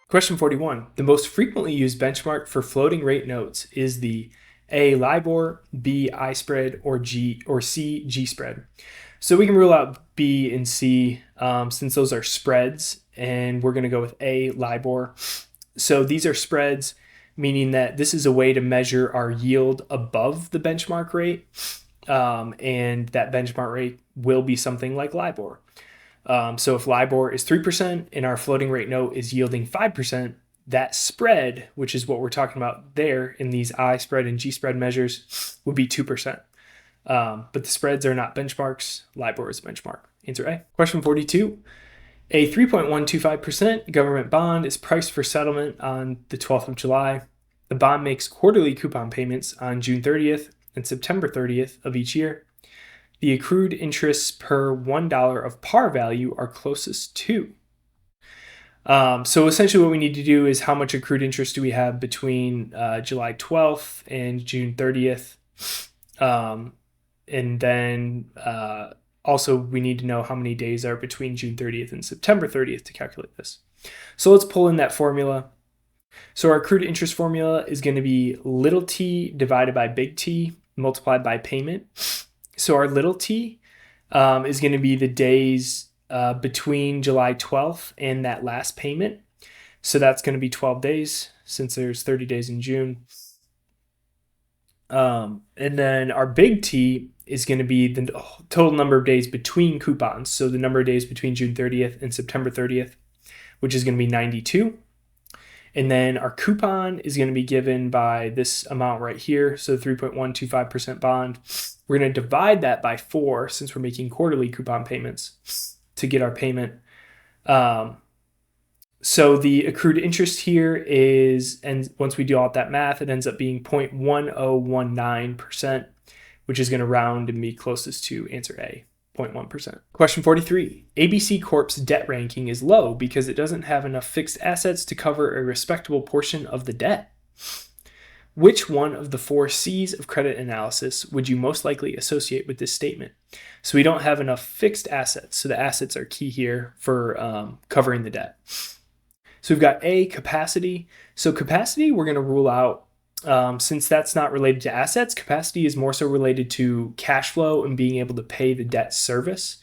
Question 41. The most frequently used benchmark for floating rate notes is the A, LIBOR, B, I spread, or C, G spread. So we can rule out B and C since those are spreads, and we're going to go with A, LIBOR. So these are spreads, meaning that this is a way to measure our yield above the benchmark rate, and that benchmark rate will be something like LIBOR. So if LIBOR is 3% and our floating rate note is yielding 5%, that spread, which is what we're talking about there in these I spread and G spread measures, would be 2%. But the spreads are not benchmarks. LIBOR is a benchmark. Answer A. Question 42. A 3.125% government bond is priced for settlement on the 12th of July. The bond makes quarterly coupon payments on June 30th and September 30th of each year. The accrued interests per $1 of par value are closest to. So essentially what we need to do is how much accrued interest do we have between July 12th and June 30th. And then also we need to know how many days are between June 30th and September 30th to calculate this. So let's pull in that formula. So our accrued interest formula is going to be little t divided by big T multiplied by payment. So our little t is going to be the days between July 12th and that last payment. So that's going to be 12 days since there's 30 days in June. And then our big T is going to be the total number of days between coupons. So the number of days between June 30th and September 30th, which is going to be 92. And then our coupon is going to be given by this amount right here. So 3.125% bond. We're going to divide that by 4 since we're making quarterly coupon payments to get our payment. So the accrued interest here is, and once we do all that math, it ends up being 0.1019%, which is going to round and be closest to answer A, 0.1%. Question 43. ABC Corp's debt ranking is low because it doesn't have enough fixed assets to cover a respectable portion of the debt. Which one of the 4 C's of credit analysis would you most likely associate with this statement? So we don't have enough fixed assets. So the assets are key here for covering the debt. So we've got A, capacity. So capacity, we're going to rule out since that's not related to assets. Capacity is more so related to cash flow and being able to pay the debt service.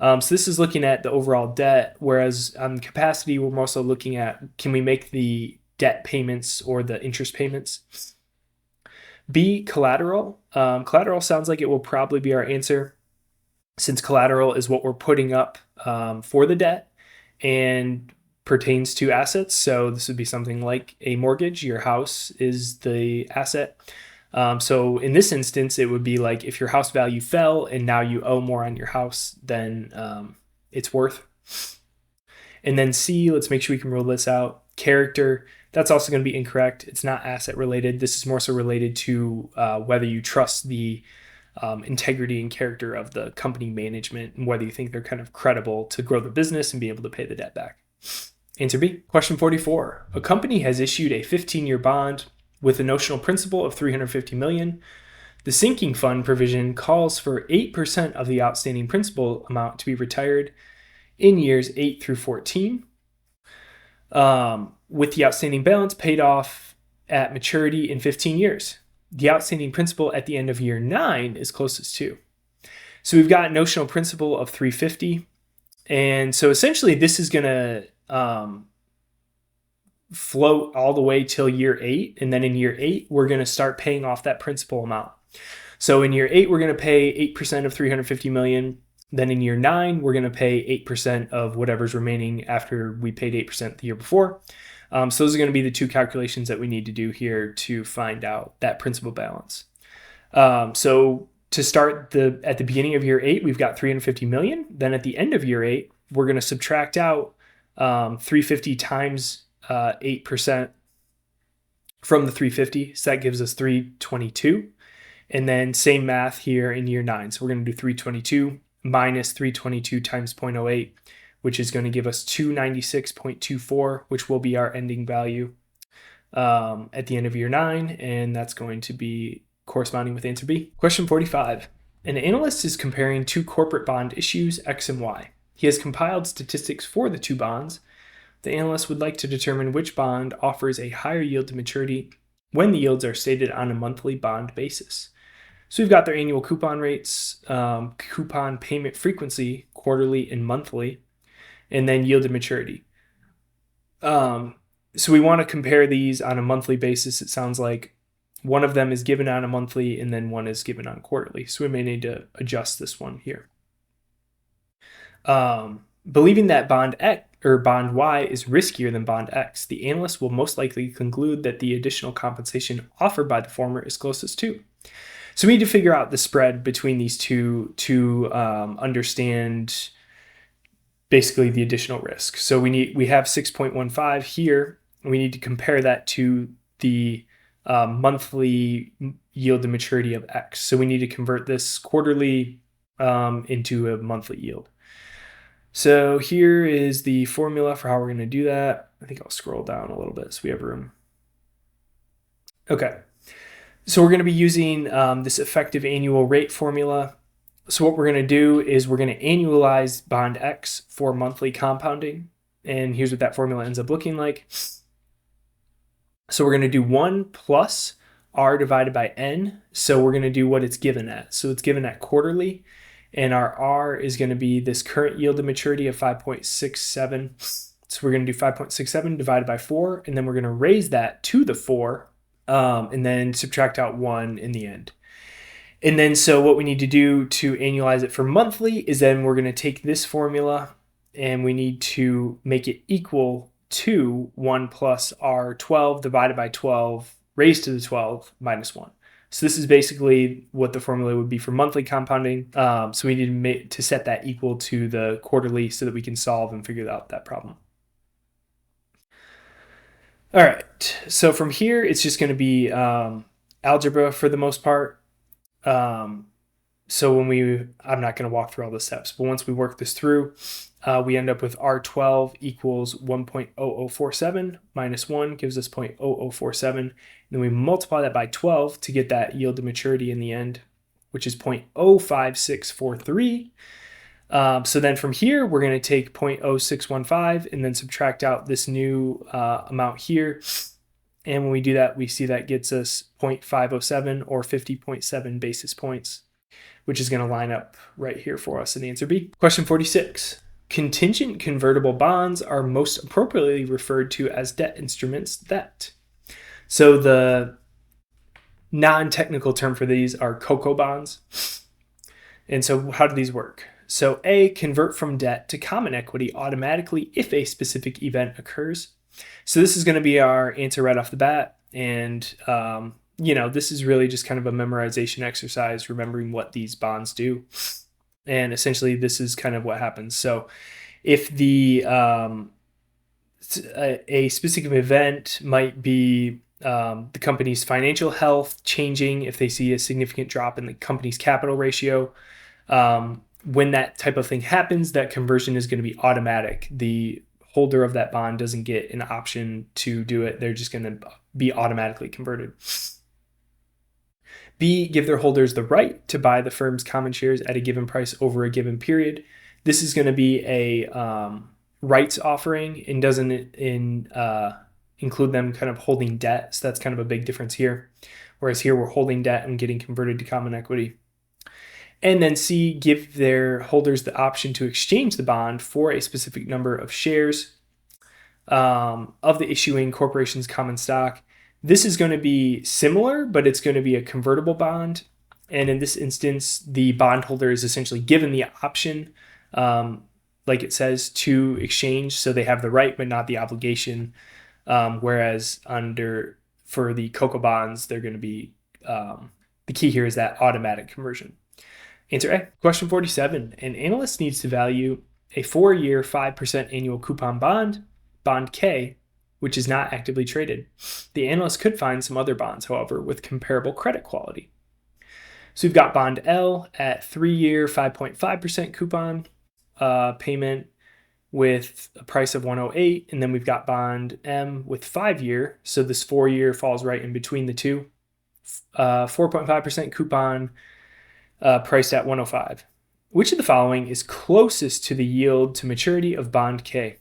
So this is looking at the overall debt, whereas on capacity, we're also looking at, can we make the debt payments or the interest payments? B, collateral. Collateral sounds like it will probably be our answer since collateral is what we're putting up for the debt and pertains to assets. So this would be something like a mortgage. Your house is the asset. So in this instance, it would be like if your house value fell and now you owe more on your house than it's worth. And then C, let's make sure we can rule this out. Character, that's also going to be incorrect. It's not asset related. This is more so related to whether you trust the integrity and character of the company management and whether you think they're kind of credible to grow the business and be able to pay the debt back. Answer B. Question 44. A company has issued a 15-year bond with a notional principal of $350 million. The sinking fund provision calls for 8% of the outstanding principal amount to be retired in years 8 through 14. With the outstanding balance paid off at maturity in 15 years. The outstanding principal at the end of year 9 is closest to. So we've got notional principal of 350. And so essentially this is going to float all the way till year 8. And then in year 8, we're going to start paying off that principal amount. So in year 8, we're going to pay 8% of $350 million. Then in year 9, we're going to pay 8% of whatever's remaining after we paid 8% the year before. So those are going to be the 2 calculations that we need to do here to find out that principal balance. So to start at the beginning of year 8, we've got $350 million. Then at the end of year 8, we're going to subtract out 350 times 8% from the 350. So that gives us 322. And then same math here in year 9. So we're going to do 322 minus 322 times 0.08, which is going to give us 296.24, which will be our ending value at the end of year 9. And that's going to be corresponding with answer B. Question 45. An analyst is comparing 2 corporate bond issues, X and Y. He has compiled statistics for the 2 bonds. The analyst would like to determine which bond offers a higher yield to maturity when the yields are stated on a monthly bond basis. So we've got their annual coupon rates, coupon payment frequency, quarterly and monthly, and then yield to maturity. So we want to compare these on a monthly basis. It sounds like one of them is given on a monthly and then one is given on quarterly. So we may need to adjust this one here. Believing that bond X or bond Y is riskier than bond X, the analyst will most likely conclude that the additional compensation offered by the former is closest to. So we need to figure out the spread between these two to understand basically the additional risk. So we have 6.15 here. We need to compare that to the monthly yield to maturity of X. So we need to convert this quarterly into a monthly yield. So here is the formula for how we're going to do that. I think I'll scroll down a little bit so we have room. Okay. So we're going to be using this effective annual rate formula. So what we're going to do is we're going to annualize bond X for monthly compounding. And here's what that formula ends up looking like. So we're going to do 1 plus R divided by N. So we're going to do what it's given at. So it's given at quarterly. And our R is going to be this current yield to maturity of 5.67. So we're going to do 5.67 divided by 4. And then we're going to raise that to the 4. And then subtract out 1 in the end. And then so what we need to do to annualize it for monthly is then we're going to take this formula and we need to make it equal to 1 plus R12 divided by 12 raised to the 12 minus 1. So this is basically what the formula would be for monthly compounding. So we need to set that equal to the quarterly so that we can solve and figure out that problem. All right, so from here, it's just going to be algebra for the most part. So I'm not going to walk through all the steps, but once we work this through, we end up with R12 equals 1.0047 minus 1 gives us 0.0047. And then we multiply that by 12 to get that yield to maturity in the end, which is 0.05643. So then from here, we're going to take 0.0615 and then subtract out this new amount here. And when we do that, we see that gets us 0.507 or 50.7 basis points, which is going to line up right here for us in answer B. Question 46. Contingent convertible bonds are most appropriately referred to as debt instruments that. So the non-technical term for these are COCO bonds. And so how do these work? So A, convert from debt to common equity automatically if a specific event occurs. So this is going to be our answer right off the bat. And, this is really just kind of a memorization exercise, remembering what these bonds do. And essentially, this is kind of what happens. So if a specific event might be the company's financial health changing, if they see a significant drop in the company's capital ratio, when that type of thing happens, that conversion is going to be automatic. The holder of that bond doesn't get an option to do it. They're just going to be automatically converted. B, give their holders the right to buy the firm's common shares at a given price over a given period. This is going to be a rights offering and doesn't include them kind of holding debt. So that's kind of a big difference here. Whereas here we're holding debt and getting converted to common equity. And then C, give their holders the option to exchange the bond for a specific number of shares of the issuing corporation's common stock. This is going to be similar, but it's going to be a convertible bond. And in this instance, the bondholder is essentially given the option, like it says, to exchange. So they have the right, but not the obligation. Whereas for the COCO bonds, they're going to be, the key here is that automatic conversion. Answer A. Question 47. An analyst needs to value a 4-year 5% annual coupon bond K, which is not actively traded. The analyst could find some other bonds, however, with comparable credit quality. So we've got bond L at 3-year 5.5% coupon payment with a price of 108, and then we've got bond M with 5-year. So this 4-year falls right in between the two. 4.5% coupon priced at 105. Which of the following is closest to the yield to maturity of bond K?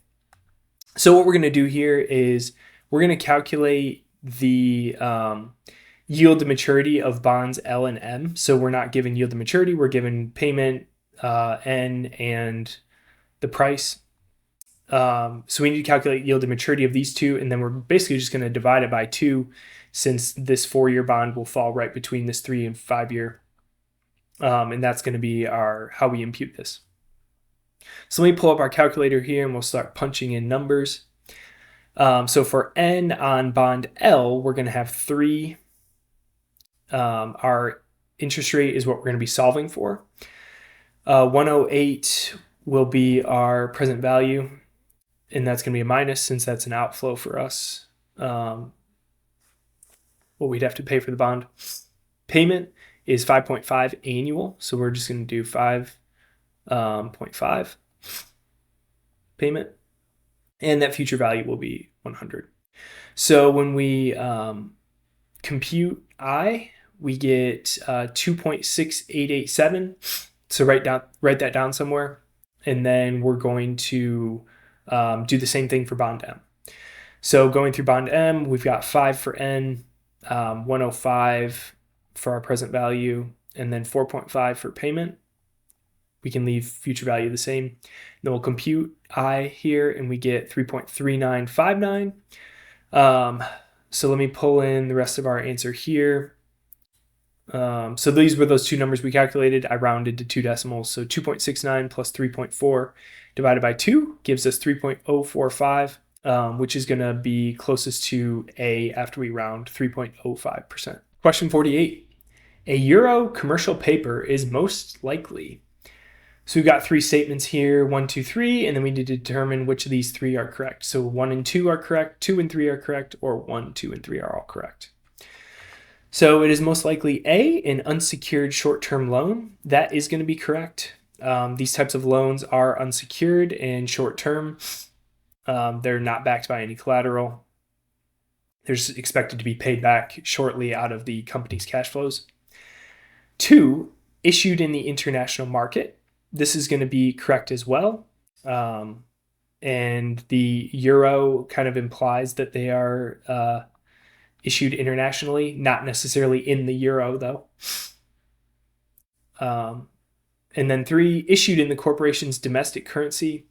So what we're going to do here is we're going to calculate the yield to maturity of bonds L and M. So we're not given yield to maturity, we're given payment, N, and the price. So we need to calculate yield to maturity of these two, and then we're basically just going to divide it by 2, since this 4-year bond will fall right between this 3 and 5-year. And that's going to be how we impute this. So let me pull up our calculator here and we'll start punching in numbers. So for N on bond L, we're going to have 3. Our interest rate is what we're going to be solving for. 108 will be our present value, and that's going to be a minus since that's an outflow for us. What we'd have to pay for the bond. Payment is 5.5 annual, so we're just going to do 5.5 payment, and that future value will be 100. So when we compute I, we get 2.6887. So write that down somewhere, and then we're going to do the same thing for bond M. So going through bond M, we've got 5 for N, 105 for our present value, and then 4.5 for payment. We can leave future value the same. Then we'll compute I here, and we get 3.3959. So let me pull in the rest of our answer here. So these were those two numbers we calculated. I rounded to 2 decimals. So 2.69 plus 3.4 divided by 2 gives us 3.045, which is going to be closest to A after we round 3.05%. Question 48. A euro commercial paper is most likely. So we've got 3 statements here, 1, 2, 3, and then we need to determine which of these 3 are correct. So 1 and 2 are correct, 2 and 3 are correct, or 1, 2, and 3 are all correct. So it is most likely A, an unsecured short-term loan. That is going to be correct. These types of loans are unsecured and short-term. They're not backed by any collateral. They're expected to be paid back shortly out of the company's cash flows. 2, issued in the international market. This is going to be correct as well. And the euro kind of implies that they are issued internationally, not necessarily in the euro though. And then 3, issued in the corporation's domestic currency.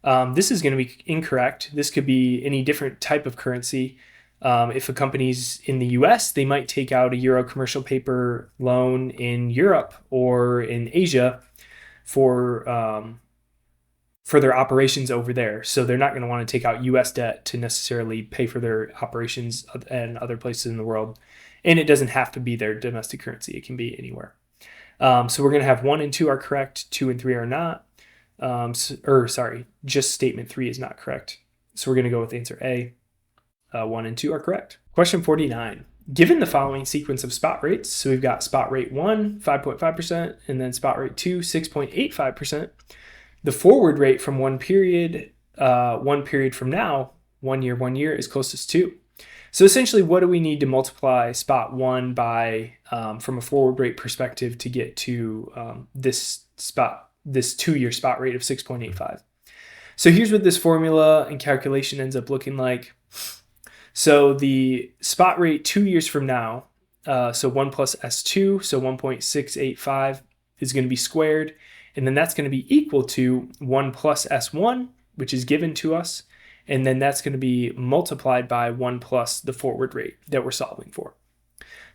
This is going to be incorrect. This could be any different type of currency. If a company's in the US, they might take out a euro commercial paper loan in Europe or in Asia for their operations over there. So they're not going to want to take out US debt to necessarily pay for their operations in other places in the world. And it doesn't have to be their domestic currency. It can be anywhere. So we're going to have 1 and 2 are correct, 2 and 3 are not. Just statement 3 is not correct. So we're going to go with answer A. 1 and 2 are correct. Question 49. Given the following sequence of spot rates, so we've got spot rate 1, 5.5%, and then spot rate 2, 6.85%. The forward rate from one period from now, 1 year, is closest to. So essentially, what do we need to multiply spot 1 by from a forward rate perspective to get to this 2-year spot rate of 6.85? So here's what this formula and calculation ends up looking like. So the spot rate 2 years from now, so 1 plus S2, so 1.685 is going to be squared. And then that's going to be equal to 1 plus S1, which is given to us. And then that's going to be multiplied by 1 plus the forward rate that we're solving for.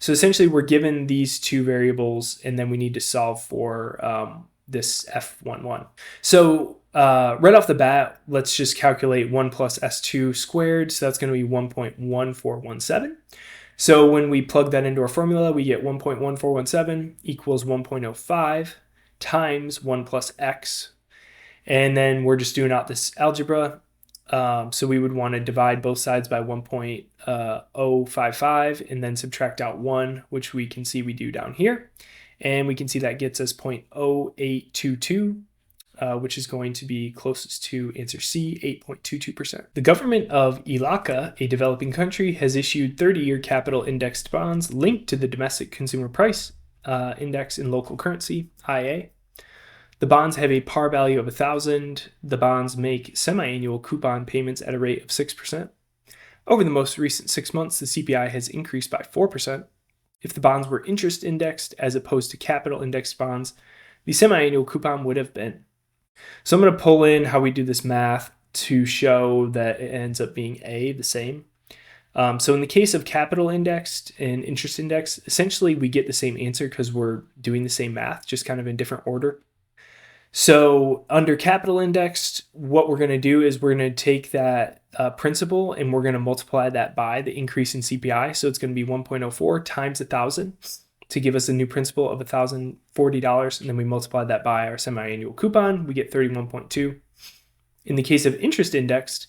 So essentially, we're given these two variables, and then we need to solve for this F11. So right off the bat, let's just calculate 1 plus S2 squared. So that's going to be 1.1417. So when we plug that into our formula, we get 1.1417 equals 1.05 times 1 plus x. And then we're just doing out this algebra. So we would want to divide both sides by 1.055 and then subtract out 1, which we can see we do down here. And we can see that gets us 0.0822, which is going to be closest to answer C, 8.22%. The government of Ilaka, a developing country, has issued 30-year capital indexed bonds linked to the domestic consumer price index in local currency, IA. The bonds have a par value of 1,000. The bonds make semi-annual coupon payments at a rate of 6%. Over the most recent 6 months, the CPI has increased by 4%. If the bonds were interest indexed as opposed to capital indexed bonds, the semi-annual coupon would have been. So I'm going to pull in how we do this math to show that it ends up being the same. So in the case of capital indexed and interest indexed, essentially we get the same answer because we're doing the same math, just kind of in different order. So under capital indexed, what we're going to do is we're going to take that principal and we're going to multiply that by the increase in CPI. So it's going to be 1.04 times 1,000 to give us a new principal of $1,040. And then we multiply that by our semi-annual coupon. We get 31.2. In the case of interest indexed,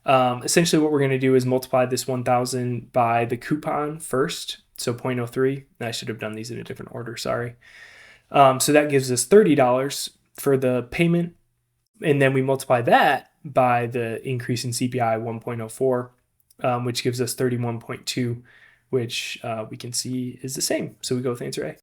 essentially what we're going to do is multiply this 1,000 by the coupon first. So 0.03. I should have done these in a different order. Sorry. So that gives us $30 for the payment, and then we multiply that by the increase in CPI 1.04, which gives us 31.2, which we can see is the same. So we go with answer A.